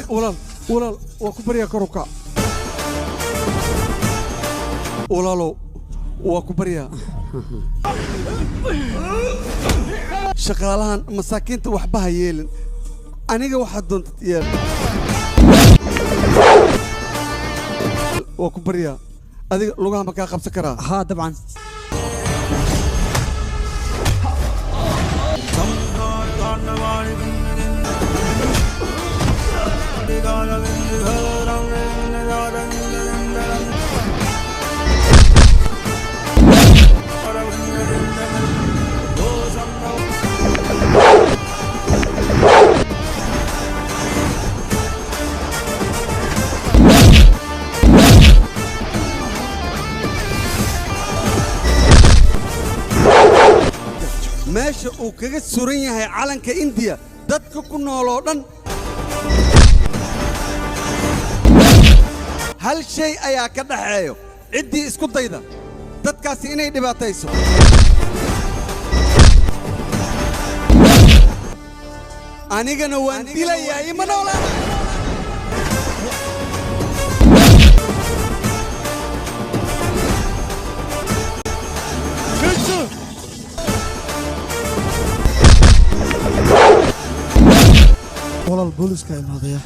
walaal waa ku bariya karuka walaalo waa ku bariya shaqaalahan masaakiinta waxba ha yeelin aniga waxa doonta yeel waa ku bariya adiga lugaha ma ka qabsan karaa ها طبعا meesha uu kaga suran yahay calanka India dadka ku nool oo dhan hal shay ayaa ka dhaxeeyo cidii isku dayda dadkaasi inay dhibaatayso anigana waan dilayaa ima noolaa والله البوليس كان هذا